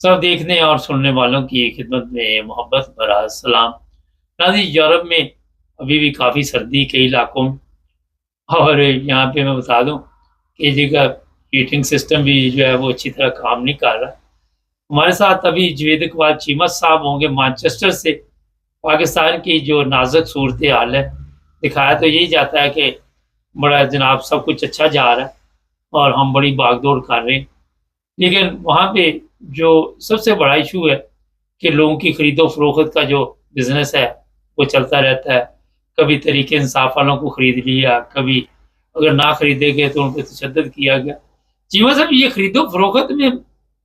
सब देखने और सुनने वालों की खिदमत में मोहब्बत भरा सलाम। नाज़रीन, यूरोप में अभी भी काफ़ी सर्दी कई इलाकों में, और यहाँ पे मैं बता दूँ कि जगह हीटिंग सिस्टम भी जो है वो अच्छी तरह काम नहीं कर रहा। हमारे साथ अभी जुवेद इकबाल चीमत साहब होंगे मैनचेस्टर से। पाकिस्तान की जो नाजुक सूरत हाल है, दिखाया तो यही जाता है कि बड़ा जनाब सब कुछ अच्छा जा रहा है और हम बड़ी भाग-दौड़ कर रहे हैं। लेकिन वहाँ पे जो सबसे बड़ा इशू है कि लोगों की खरीदो-फरोख्त का जो बिज़नेस है, वो चलता रहता है। कभी तहरीक-ए-इंसाफ वालों को खरीद लिया, कभी अगर ना खरीदेंगे तो उन पे तशद्दुद किया गया। जी मतलब ये खरीदो-फरोख्त में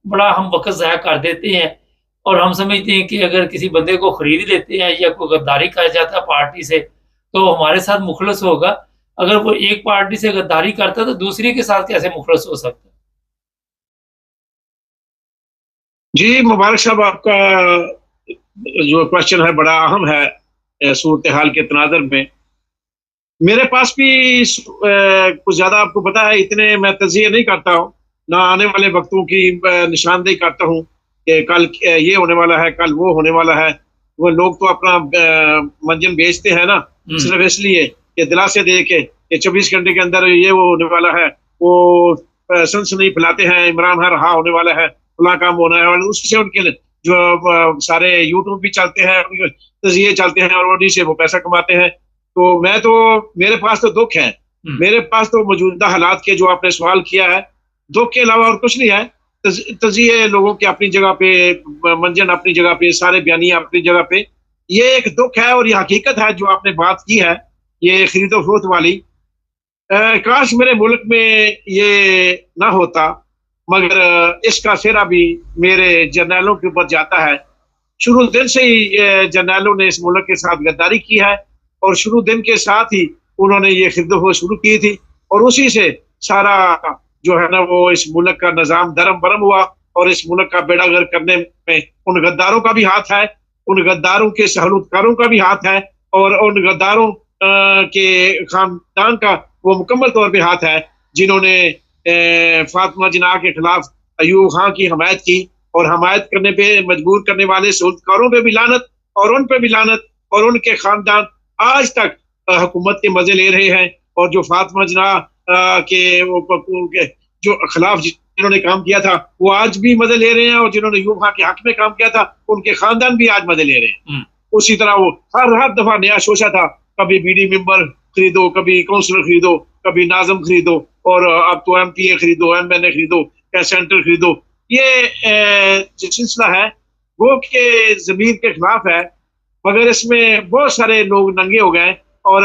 बड़ा हम वक़्त ज़ाया कर देते हैं और हम समझते हैं कि अगर किसी बंदे को खरीद लेते हैं या कोई गद्दारी कर जाता है पार्टी से, तो हमारे साथ मुख़लस होगा। अगर वो एक पार्टी से गद्दारी करता है, तो दूसरे के साथ कैसे मुख़लस हो सकता है? जी, मुबारक साहब, आपका जो क्वेश्चन है बड़ा अहम है सूरत हाल के तनाज़र में। मेरे पास भी कुछ ज़्यादा आपको पता है, इतने मैं तज़किया नहीं करता हूँ, ना आने वाले वक्तों की निशानदेही करता हूँ कि कल ये होने वाला है, कल वो होने वाला है। वो लोग तो अपना मंजन बेचते हैं ना, सिर्फ इसलिए कि दिलासे दे के कि 24 घंटे के अंदर ये वो होने वाला है। वो सनसनी फैलाते हैं, इमरान खान रहा होने वाला है, फला काम होना है, और उससे उनके जो सारे यूट्यूब भी चलते हैं, तज़किये चलते हैं और उन्हीं से वो पैसा कमाते हैं। तो मेरे पास तो दुख है, मेरे पास तो मौजूदा हालात के जो आपने सवाल किया है, दुख के अलावा और कुछ नहीं है। तज़किये लोगों के अपनी जगह पे, मंजन अपनी जगह पे, सारे बयानियां अपनी जगह पे। ये एक दुख है और ये हकीकत है जो आपने बात की है, ये खरीदो फरोख्त वाली। काश मेरे मुल्क में ये ना होता, मगर इसका सिरा भी मेरे जर्नैलों के ऊपर जाता है। शुरू दिन से ही जर्नैलों ने इस मुल्क के साथ गद्दारी की है और शुरू दिन के साथ ही उन्होंने ये खरीदो शुरू की थी, और उसी से सारा जो है ना वो इस मुल्क का निज़ाम दरम बरम हुआ, और इस मुल्क का बेड़ा गर्क करने में उन गद्दारों का भी हाथ है, उन गद्दारों के सहलूतकारों का भी हाथ है, और उन गद्दारों के खानदान का वो मुकम्मल तौर पे हाथ है, जिन्होंने फातिमा जिन्ना के खिलाफ अयूब खां की हमायत की, और हमायत करने पे मजबूर करने वाले सहूलतकारों पे भी लानत, और उन पे भी लानत, और उनके खानदान आज तक हुकूमत के मजे ले रहे हैं। और जो फातिमा जिन्ना के जो खिलाफ जिन्होंने काम किया था, वो आज भी मजे ले रहे हैं, और जिन्होंने अयूब खां के हक में काम किया था, उनके खानदान भी आज मजे ले रहे हैं। उसी तरह वो हर दफा नया शोशा था, कभी बीडी मेंबर खरीदो, कभी काउंसलर खरीदो, कभी नाज़म खरीदो, और अब तो एमपीए खरीदो, एमएनए खरीदो, सेंटर खरीदो। ये जो सिलसिला है वो के जमीन के खिलाफ है, मगर इसमें बहुत सारे लोग नंगे हो गए, और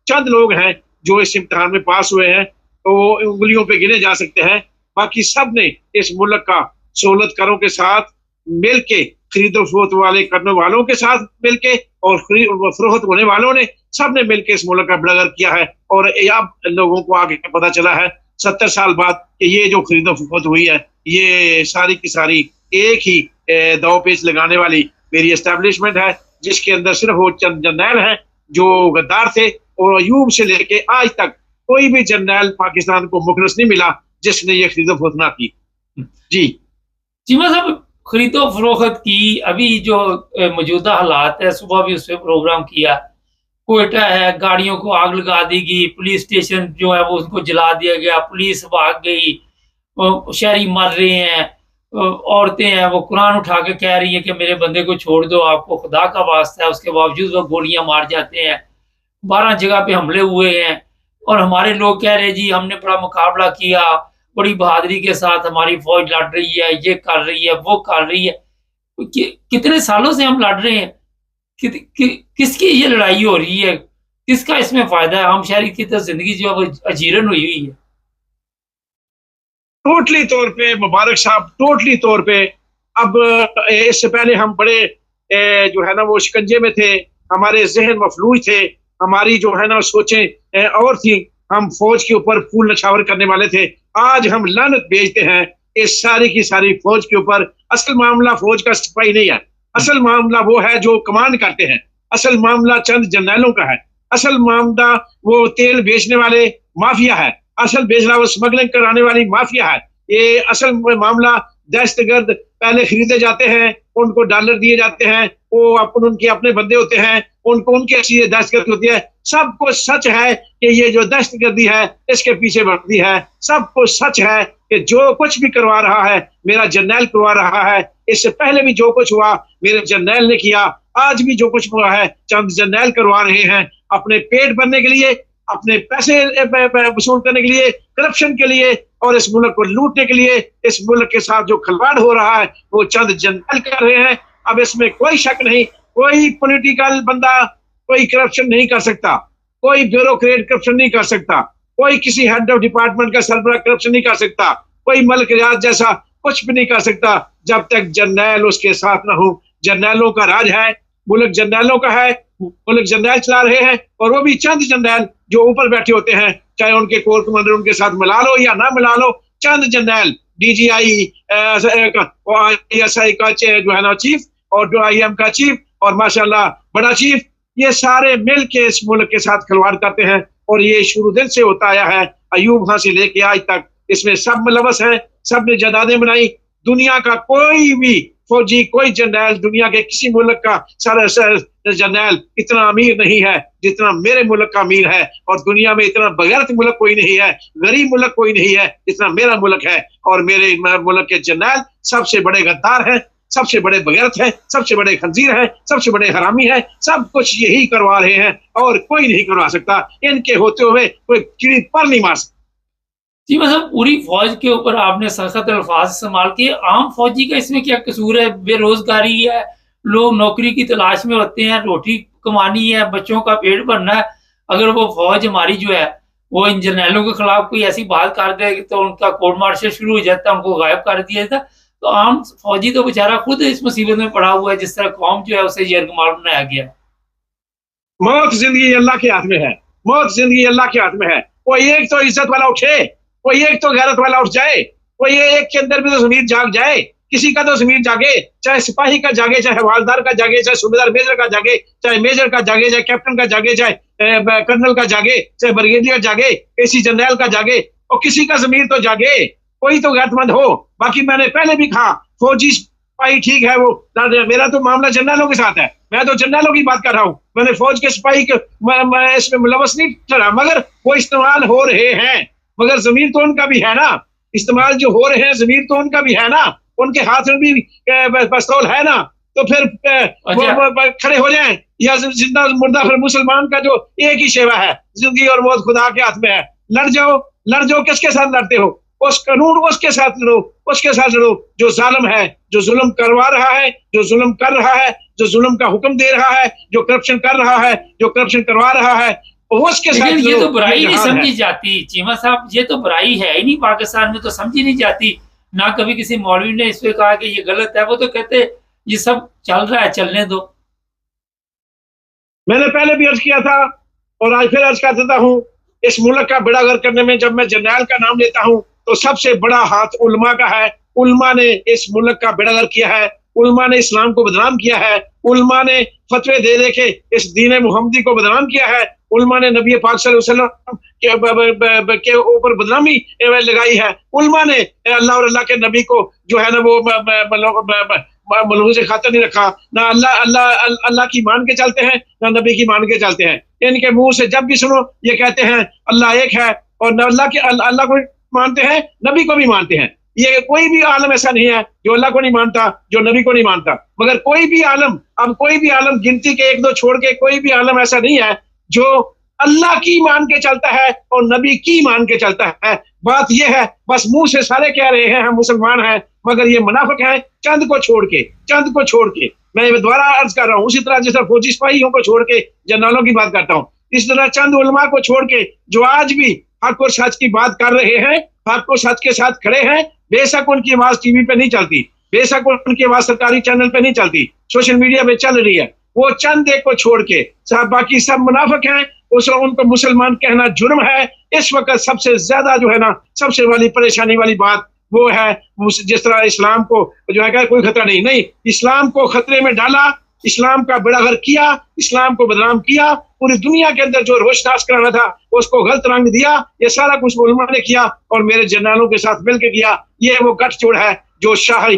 चंद लोग हैं जो इस इम्तिहान में पास हुए हैं, तो उंगलियों पे गिने जा सकते हैं। बाकी सब ने इस मुल्क का सहूलतकारों के साथ मिल के, खरीदो फरोख्त वाले करने वालों के साथ मिल के, और फरोख्त होने वालों ने सब ने मिल के इस मुल्क का बेड़ा गर्क किया है। और अब लोगों को आगे पता चला है 70 साल बाद कि ये जो खरीदो फरोख्त हुई है, ये सारी की सारी एक ही दाव पेच लगाने वाली मेरी एस्टेब्लिशमेंट है, जिसके अंदर सिर्फ वो चंद जर्नैल हैं जो गद्दार थे, और अयूब से लेके आज तक कोई भी जर्नैल पाकिस्तान को मुखलस नहीं मिला जिसने ये खरीदो फरोख्त ना की। जी जी मतलब खरीदो फरोख्त की अभी जो मौजूदा हालात है, सुबह भी उस पर प्रोग्राम किया। क्वेटा है, गाड़ियों को आग लगा दी गई, पुलिस स्टेशन जो है वो उसको जला दिया गया, पुलिस भाग गई, शहरी मर रहे हैं, औरतें हैं वो कुरान उठा के कह रही हैं कि मेरे बंदे को छोड़ दो, आपको खुदा का वास्ता है, उसके बावजूद वो गोलियां मार जाते हैं। 12 जगह पे हमले हुए हैं, और हमारे लोग कह रहे हैं जी हमने बड़ा मुकाबला किया, बड़ी बहादुरी के साथ हमारी फौज लड़ रही है, ये कर रही है, वो कर रही है। कितने सालों से हम लड़ रहे हैं, किसकी ये लड़ाई हो रही है, किसका इसमें फायदा है? हम शहरी की तो जिंदगी जो है वो अजीरन हुई हुई है। टोटली तौर पे मुबारक साहब, टोटली तौर पे। अब इससे पहले हम बड़े जो है ना वो शिकंजे में थे, हमारे जहन मफलूज थे, हमारी जो है ना सोचें और थी, हम फौज के ऊपर फूल नछावर करने वाले थे। आज हम लानत भेजते हैं इस सारी की सारी फौज के ऊपर। असल मामला फौज का सिपाही नहीं है, असल मामला वो है जो कमांड करते हैं, असल मामला चंद जर्नैलों का है, असल मामला वो तेल बेचने वाले माफिया है, असल बेचना वो स्मगलिंग कराने वाली माफिया है। ये असल मामला दहशतगर्द पहले खरीदे जाते हैं, उनको डॉलर दिए जाते हैं, वो अपन उनके अपने बंदे होते हैं, उनको उनकी अच्छी दहशतगर्दी होती है। सब कुछ सच है कि ये जो दहशतगर्दी है इसके पीछे वर्दी है। सब कुछ सच है कि जो कुछ भी करवा रहा है मेरा जर्नैल करवा रहा है। इससे पहले भी जो कुछ हुआ मेरे जर्नैल ने किया, आज भी जो कुछ हुआ है चंद जर्नैल करवा रहे हैं, अपने पेट भरने के लिए, अपने पैसे वसूल करने के लिए, करप्शन के लिए और इस मुल्क को लूटने के लिए। इस मुल्क के साथ जो खिलवाड़ हो रहा है वो चंद जर्नैल कर रहे हैं। अब इसमें कोई शक नहीं, कोई पॉलिटिकल बंदा कोई करप्शन नहीं कर सकता, कोई ब्यूरोक्रेट करप्शन नहीं कर सकता, कोई किसी हेड ऑफ डिपार्टमेंट का सरबराह करप्शन नहीं कर सकता, कोई मलिक रियाज जैसा कुछ भी नहीं कर सकता जब तक जर्नैल उसके साथ ना हो। जर्नैलों का राज है, मुल्क जर्नैलों का है, मुल्क जर्नैल चला रहे हैं और वो भी चंद जर्नैल जो ऊपर बैठे होते हैं, चाहे उनके कोर कमांडर उनके साथ मिला लो या ना मिला लो। चंद जर्नैल DGI ISI का जो है ना चीफ और IM का चीफ और माशाल्लाह बड़ा चीफ, ये सारे मिल के इस मुल्क के साथ खिलवाड़ करते हैं और ये शुरू दिन से होता आया है, अयूब खां से लेके आज तक इसमें सब मुलवस हैं, सब ने जायदादें बनाई। दुनिया का कोई भी फौजी, कोई जर्नैल, दुनिया के किसी मुल्क का सारा जर्नैल इतना अमीर नहीं है जितना मेरे मुल्क का अमीर है, और दुनिया में इतना बगैरत मुल्क कोई नहीं है, गरीब मुल्क कोई नहीं है जितना मेरा मुल्क है। और मेरे मुल्क के जर्नैल सबसे बड़े गद्दार हैं, सबसे बड़े बगैरत हैं, सबसे बड़े खंजीर हैं, सबसे बड़े हरामी हैं। सब कुछ यही करवा रहे हैं और कोई नहीं करवा सकता। इनके होते हुए कोई चिड़ी पर नहीं मार सकता। जी मतलब पूरी फौज के ऊपर आपने सख्त अल्फाज इस्तेमाल किए। आम फौजी का इसमें क्या कसूर है? बेरोजगारी है, लोग नौकरी की तलाश में होते हैं, रोटी कमानी है, बच्चों का पेट भरना है। अगर वो फौज हमारी जो है वो इन जर्नैलों के खिलाफ कोई ऐसी बात कर दे तो उनका कोर्ट मार्शल शुरू हो जाता है, उनको गायब कर दिया जाता। तो आम फौजी तो बेचारा खुद इस मुसीबत में पड़ा हुआ है, जिस तरह कौम जो है उसे यरगमाल बनाया गया। मौत जिंदगी अल्लाह के हाथ में है, मौत जिंदगी अल्लाह के हाथ में है। कोई एक तो इज्जत वाला उठे, कोई एक तो गैरत वाला उठ जाए, कोई एक के अंदर भी तो ज़मीर जाग जाए। किसी का तो ज़मीर जागे, चाहे सिपाही का जागे, चाहे हवालदार का जागे, चाहे सूबेदार मेजर का जागे, चाहे मेजर का जागे, चाहे कैप्टन का जागे, चाहे कर्नल का जागे, चाहे ब्रिगेडियर जागे, किसी जनरल का जागे, और किसी का ज़मीर तो जागे, कोई तो गैरतमंद हो। बाकी मैंने पहले भी कहा फौजी सिपाही ठीक है, वो मेरा तो मामला जनरलों के साथ है, मैं तो जनरलों की बात कर रहा हूँ। मैंने फौज के सिपाही मैं इसमें मुलवस नहीं ठहरा, मगर वो इस्तेमाल हो रहे हैं, मगर जमीर तो उनका भी है ना, इस्तेमाल जो हो रहे हैं जमीर तो उनका भी है ना, उनके हाथ में भी पिस्तौल है ना, तो फिर वो खड़े हो जाएं या जिंदा मुर्दा। फिर मुसलमान का जो एक ही शेवा है, जिंदगी और मौत खुदा के हाथ में है। लड़ जाओ, किसके साथ लड़ते हो? उस कानून उसके साथ लड़ो, उसके साथ लड़ो जो जालिम है, जो जुल्म करवा रहा है, जो जुल्म कर रहा है, जो जुल्म का हुक्म दे रहा है, जो करप्शन कर रहा है, जो करप्शन करवा रहा है, उसके साथ। ये तो बुराई नहीं समझी जाती चीमा साहब, ये तो बुराई है ही नहीं, पाकिस्तान में तो समझी नहीं जाती ना। कभी किसी मौलवी ने इस पे कहा कि ये गलत है, वो तो कहते ये सब चल रहा है, चलने दो। मैंने पहले भी अर्ज किया था और आज फिर अर्ज कर देता हूँ, इस मुल्क का बेड़ा गर्क करने में जब मैं जर्नैल का नाम लेता हूँ तो सबसे बड़ा हाथ उलमा का है। उलमा ने इस मुल्क का बेड़ा गर्क किया है, उलमा ने इस्लाम को बदनाम किया है, उलमा ने फतवे दे दे के इस दीन मुहम्मदी को बदनाम किया है, उलमा ने नबी पाक सल्लल्लाहु अलैहि वसल्लम के ऊपर बदनामी लगाई है। उलमा ने अल्लाह और अल्लाह के नबी को जो है ना वो मलहूज़ खातर नहीं रखा, ना अल्लाह की मान के चलते हैं, ना नबी की मान के चलते हैं। इनके मुंह से जब भी सुनो ये कहते हैं अल्लाह एक है, और न अल्लाह को मानते हैं, नबी को भी मानते हैं। ये कोई भी आलम ऐसा नहीं है जो अल्लाह को नहीं मानता, जो नबी को नहीं मानता। मगर कोई भी आलम गिनती के एक दो छोड़ के कोई भी आलम ऐसा नहीं है जो अल्लाह की मान के चलता है और नबी की मान के चलता है। बात यह है, बस मुंह से सारे कह रहे हैं हम मुसलमान हैं, मगर ये मुनाफिक हैं चंद को छोड़ के। मैं दोबारा अर्ज कर रहा हूँ, उसी तरह जैसे फौजी सिपाहियों को छोड़ के जनरलों की बात करता हूँ, इस तरह चंद उलमा को छोड़ के जो आज भी हक और सच की बात कर रहे हैं, हक और सच के साथ खड़े हैं। बेशक उनकी आवाज टीवी पे नहीं चलती, बेशक उनकी आवाज सरकारी चैनल पे नहीं चलती, सोशल मीडिया पे चल रही है, वो चंद एक को छोड़ के बाकी सब मुनाफिक हैं। उनको मुसलमान कहना जुर्म है। इस वक्त सबसे ज्यादा जो है ना, सबसे वाली परेशानी वाली बात वो है, जिस तरह इस्लाम को जो है कोई खतरा नहीं, इस्लाम को खतरे में डाला, इस्लाम का बेड़ा गर्क किया, इस्लाम को बदनाम किया, पूरी दुनिया के अंदर जो रोशनास कराना था उसको गलत रंग दिया। ये सारा कुछ उलमा ने किया और मेरे जनरलों के साथ मिलकर किया। ये वो गठजोड़ है जो शाह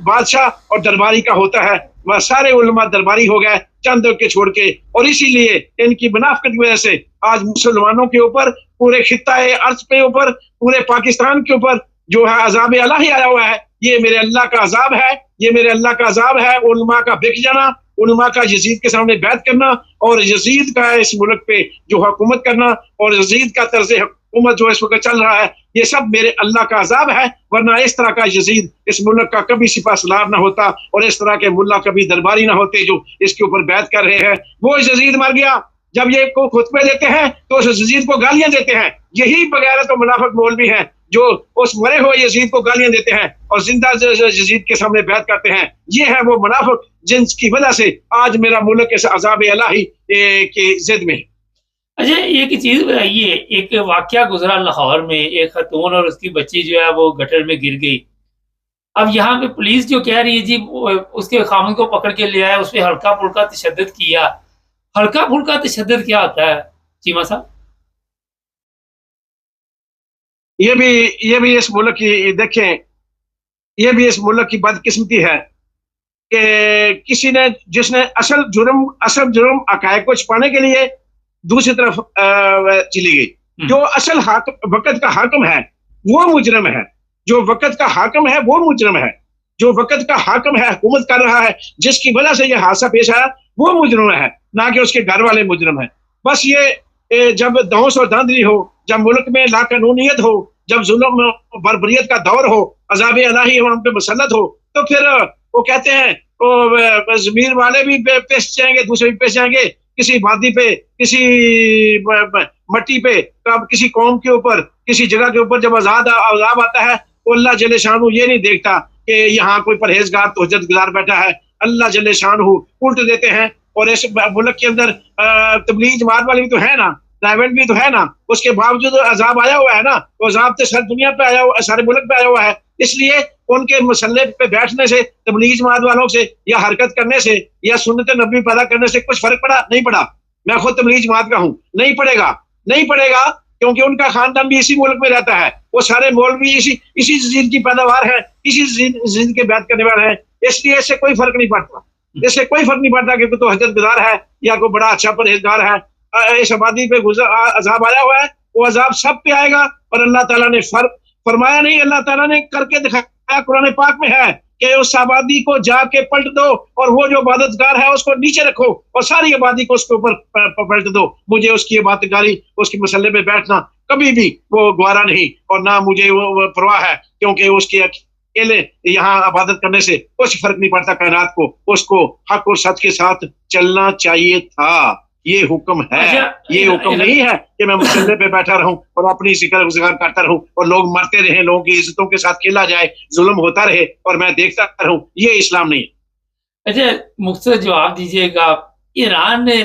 बादशाह और दरबारी का होता है, वह सारे उलमा दरबारी हो गए चंद के छोड़ के। और इसीलिए इनकी मुनाफिकत की वजह से आज मुसलमानों के ऊपर, पूरे खित्ता-ए अर्ज पे ऊपर, पूरे पाकिस्तान के ऊपर जो है अजाब इलाही आया हुआ है। ये मेरे अल्लाह का अजाब है, ये मेरे अल्लाह का अजाब है। उलमा का बिक जाना, उलमा का यजीद के सामने बैत करना और यजीद का इस मुल्क पे जो हुकूमत करना और यजीद का तर्ज हुकूमत जो इस वक्त चल रहा है, ये सब मेरे अल्लाह का अजाब है। वरना इस तरह का यजीद इस मुल्क का कभी सिपा सलार ना होता और इस तरह के मुल्ला कभी दरबारी ना होते जो इसके ऊपर बैत कर रहे हैं। वो यजीद मर गया, जब ये को खुतबे देते हैं तो उस यजीद को गालियां देते हैं। यही बगैरत और मुनाफिक मौलवी हैं जो उस मरे हुए यजीद को गालियां देते हैं और जिंदा यजीद के सामने बैत करते हैं। ये है वो मुनाफिक जिनकी वजह से आज मेरा मुल्क इस अजाब इलाही की जिद में। अच्छा, एक चीज बताइए, एक वाकया गुजरा लाहौर में, एक खातून और उसकी बच्ची जो है वो गटर में गिर गई। अब यहाँ पे पुलिस जो कह रही है जी उसके खामन को पकड़ के ले आया, उस पर हल्का फुल्का तशद्दुद किया। हल्का फुल्का तशद्दुद क्या होता है चीमा साहब? ये भी इस मुल्क की देखें, ये भी इस मुल्क की बदकिस्मती है कि किसी ने जिसने असल जुर्म अकायद को छुपाने के लिए दूसरी तरफ चली गई। जो असल वक़्त का हाकिम है वो मुजरम है, जो वक़्त का हाकिम है वो मुजरम है, जो वक़्त का हाकिम है, हुकूमत कर रहा है, जिसकी वजह से यह हादसा पेश आया वो मुजरम है, ना कि उसके घर वाले मुजरम है। बस ये जब दौस और धांधली हो, जब मुल्क में लाकानूनियत हो, जब जुल्म बर्बरियत का दौर हो, अजाब इलाही हम पे मुसल्लत हो, तो फिर वो कहते हैं वो ज़मीर वाले भी पेश जाएंगे, दूसरे भी पेश जाएंगे, किसी वादी पे, किसी मट्टी पे, कब किसी कौम के ऊपर, किसी जगह के ऊपर जब अजाब आता है तो अल्लाह जल्ले शानहू ये नहीं देखता कि यहाँ कोई परहेजगार तोहजत गुजार बैठा है। अल्लाह जल्ले शानहू उल्ट देते हैं। और इस मुल्क के अंदर तबलीग जमात वाले भी तो है ना, प्राइवेट भी तो है ना, उसके बावजूद अजाब आया हुआ है ना, वो अजाब तो सारी दुनिया पे आया हुआ, सारे मुल्क पे आया हुआ है। इसलिए उनके मसले पे बैठने से, तबलीग जमात वालों से या हरकत करने से या सुन्नत नबी पैदा करने से कुछ फर्क पड़ा? नहीं पड़ा। मैं खुद तबलीग जमात का हूँ, नहीं पड़ेगा, नहीं पड़ेगा, क्योंकि उनका खानदान भी इसी मुल्क में रहता है। वो सारे मौलवी इसी जिद की पैदावार है, इसी जिद के बैत करने वाले हैं। इसलिए इससे कोई फर्क नहीं पड़ता, इससे कोई फर्क नहीं पड़ता कि तो हजरत गुजार है या कोई बड़ा अच्छा परहेजगार है। इस आबादी पे अजाब आया हुआ है, वो अजाब सब पे आएगा। और अल्लाह ताला ने फरमाया नहीं, अल्लाह ताला ने करके दिखाया कुरान पाक में है कि उस आबादी को जाके पलट दो और वो जो इबादतगार है उसको नीचे रखो और सारी आबादी को उसके ऊपर पलट दो। मुझे उसकी इबादतगारी, उसके मसले में बैठना कभी भी वो गवारा नहीं और ना मुझे वो परवाह है, क्योंकि उसके अकेले यहाँ इबादत करने से कुछ फर्क नहीं पड़ता कायनात को। उसको हक और सच के साथ चलना चाहिए था। ये हुक्म है। ये हुक्म नहीं है कि मैं मसल्ले पे बैठा रहूं और अपनी जिक्र गुज़ार करता रहूं और लोग मरते रहे, लोगों की इज्जतों के साथ खेला जाए, जुल्म होता रहे और मैं देखता रहूं। ये इस्लाम नहीं है। अच्छा, मुख्तसर जवाब दीजिएगा, ईरान ने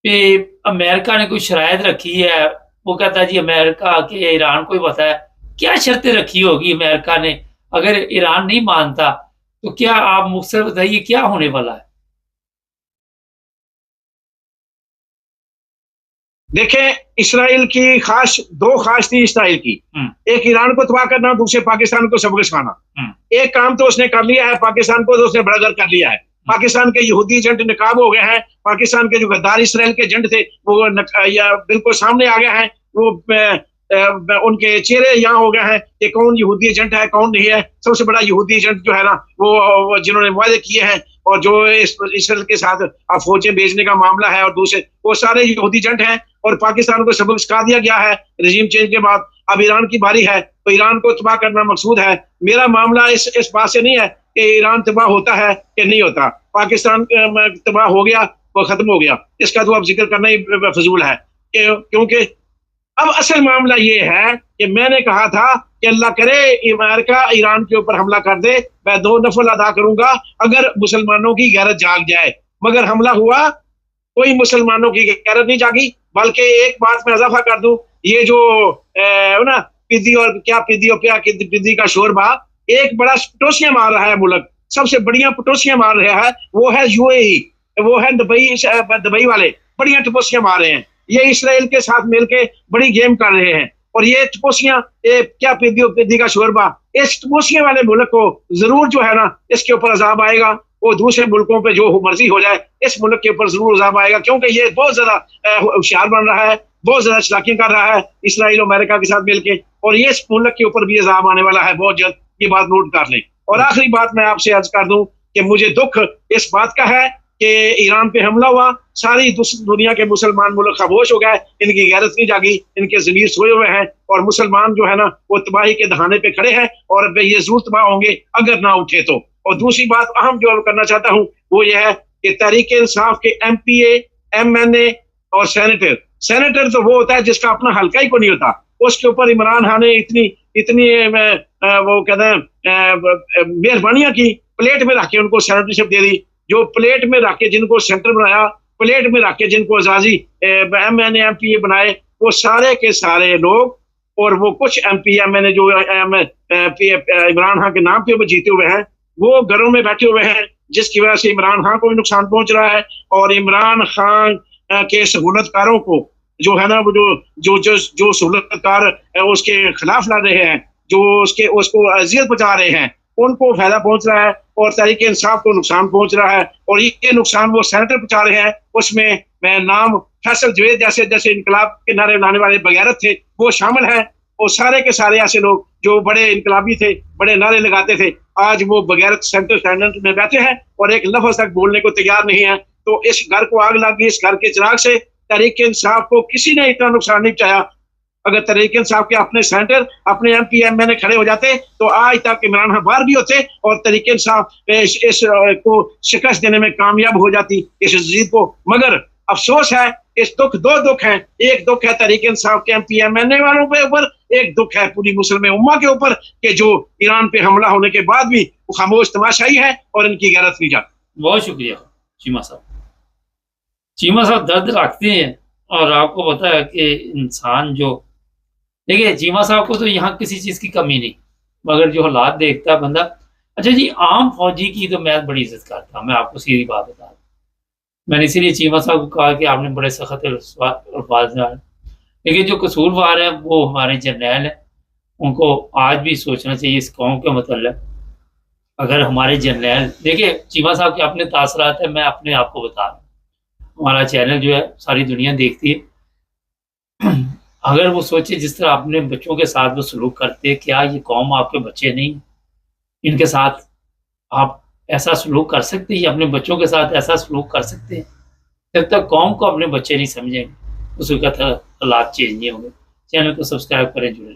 पे अमेरिका ने कोई शराइत रखी है? वो कहता है जी अमेरिका के ईरान को ही पता है क्या शर्तें रखी होगी अमेरिका ने, अगर ईरान नहीं मानता तो क्या आप मुख्तसर बताइए क्या होने वाला है? देखें, इसराइल की दो खास थी इसराइल की। एक ईरान को तबाह करना, दूसरे पाकिस्तान को सबक सिखाना। एक काम तो उसने कर लिया है, पाकिस्तान को तो उसने बड़ा घर कर लिया है। पाकिस्तान के यहूदी एजेंट नकाब हो गए हैं, पाकिस्तान के जो गद्दार इसराइल के एजेंट थे वो बिल्कुल सामने आ गए हैं। वो उनके चेहरे यहाँ हो गए हैं कि कौन यहूदी एजेंट है, कौन नहीं है। सबसे बड़ा यहूदी एजेंट जो है ना, वो जिन्होंने वादे किए हैं और जो इसराइल के साथ फौजें भेजने का मामला है और दूसरे, वो सारे यहूदी एजेंट हैं। और पाकिस्तान को सबक सिखा दिया गया है रजीम चेंज के बाद। अब ईरान की बारी है, तो ईरान को तबाह करना मकसूद है। मेरा मामला इस बात से नहीं है कि ईरान तबाह होता है कि नहीं होता। पाकिस्तान तबाह हो गया, वो खत्म हो गया, इसका तो अब जिक्र करना ही फजूल है। क्योंकि अब असल मामला ये है कि मैंने कहा था कि अल्लाह करे अमेरिका ईरान के ऊपर हमला कर दे, मैं 2 नफल अदा करूंगा अगर मुसलमानों की गैरत जाग जाए। मगर हमला हुआ, कोई मुसलमानों की गैरत नहीं जागी। बल्कि एक बात मैं इजाफा कर दूं, ये जो ना पिद्दी और क्या पिद्दी का शोरबा, एक बड़ा पटोसियां मार रहा है मुल्क, सबसे बढ़िया पटोसियां मार रहा है वो है यूएई, वो है दुबई वाले, बढ़िया टपोसियां मार रहे हैं। ये इसराइल के साथ मिलके बड़ी गेम कर रहे हैं और ये टपोसियां, ये क्या पीदी का शोरबा, इस टपोसियां वाले मुल्क को जरूर जो है ना इसके ऊपर अजाब आएगा। वो दूसरे मुल्कों पे जो मर्जी हो जाए, इस मुल्क के ऊपर जरूर अजाब आएगा, क्योंकि ये बहुत ज्यादा होशियार बन रहा है, बहुत ज्यादा चालाकियां कर रहा है इसराइल और अमेरिका के साथ मिलकर, और ये इस मुल्क के ऊपर भी अजाब आने वाला है बहुत जल्द। ये बात नोट कर लें। और आखिरी बात मैं आपसे अर्ज कर दूं कि मुझे दुख इस बात का है कि ईरान पे हमला हुआ, सारी दुनिया के मुसलमान मुल्क खामोश हो गए, इनकी गैरत नहीं जागी, इनके जमीर सोए हुए हैं, और मुसलमान जो है ना वो तबाही के दहाने पे खड़े हैं, और अब ये जरूर तबाह होंगे अगर ना उठे तो। और दूसरी बात अहम जो करना चाहता हूँ वो ये है कि तहरीक इंसाफ के MPA, MNA और सेनेटर तो वो होता है जिसका अपना हल्का ही को नहीं होता, उसके ऊपर इमरान खान ने इतनी इतनी वो कहते हैं मेहरबानियां की, प्लेट में रख के उनको सेनेटरशिप दे दी। जो प्लेट में रख के जिनको सेंटर बनाया, प्लेट में रख के जिनको आजादी MNA MPA बनाए, वो सारे के सारे लोग, और वो कुछ MP MNA जो इमरान खान के नाम पे वो जीते हुए हैं, वो घरों में बैठे हुए हैं, जिसकी वजह से इमरान खान को भी नुकसान पहुंच रहा है, और इमरान खान के सहूलतकारों को जो है ना वो जो सहूलतकार उसके खिलाफ लड़ रहे हैं, जो उसको अजियत पहुंचा रहे हैं, उनको फायदा पहुंच रहा है, और तहरीक इंसाफ को नुकसान पहुंच रहा है। और ये नुकसान वो सेनेटर पहुंचा रहे हैं, उसमें मैं नाम फैसल जवेद जैसे जैसे इनकलाब के नारे लाने वाले बगैरत थे वो शामिल हैं, और सारे के सारे ऐसे लोग जो बड़े इनकलाबी थे, बड़े नारे लगाते थे, आज वो बगैरत सेंटर स्टैंड में बैठे हैं और एक लफ्ज तक बोलने को तैयार नहीं है। तो इस घर को आग लग गई, इस घर के चिराग से तहरीक इंसाफ को किसी ने इतना नुकसान नहीं पहुंचाया। अगर तहरीक इंसाफ के अपने सेंटर, अपने MP MNA खड़े हो जाते तो आज तक इमरान खान बाहर भी होते, और तहरीक इंसाफ इस को शिकस्त देने में कामयाब हो जाती, इस जीत को। मगर अफसोस है, इस दो दुख हैं, एक दुख है तहरीक इंसाफ के MP MNA वालों के ऊपर, एक दुख है पूरी मुस्लिम उम्मा के ऊपर कि जो ईरान पे हमला होने के बाद भी वो खामोश तमाशाई है और इनकी गैरत नहीं जाती। बहुत शुक्रिया चीमा साहब। चीमा साहब दर्द रखते हैं, और आपको पता है कि इंसान जो, देखिए चीमा साहब को तो यहाँ किसी चीज़ की कमी नहीं, मगर जो हालात देखता है बंदा। अच्छा जी, आम फौजी की तो मैं बड़ी इज्जत करता हूँ, मैं आपको सीधी बात बता दूँ। मैंने इसीलिए चीमा साहब को कहा कि आपने बड़े सख्त अल्फाज में, लेकिन जो कसूरवार हैं वो हमारे जर्नैल हैं, उनको आज भी सोचना चाहिए इस कौम के मतलब। अगर हमारे जर्नैल, देखिए चीमा साहब के अपने तासरात है, मैं अपने आप को बता रहा हूँ, हमारा चैनल जो है सारी दुनिया देखती है। अगर वो सोचे जिस तरह अपने बच्चों के साथ वो सलूक करते हैं, क्या ये कौम आपके बच्चे नहीं, इनके साथ आप ऐसा सलूक कर सकते हैं, अपने बच्चों के साथ ऐसा सलूक कर सकते हैं? जब तक कौम को अपने बच्चे नहीं समझेंगे, उसके हालात चेंज नहीं होंगे। चैनल को सब्सक्राइब करें, जुड़े रहें।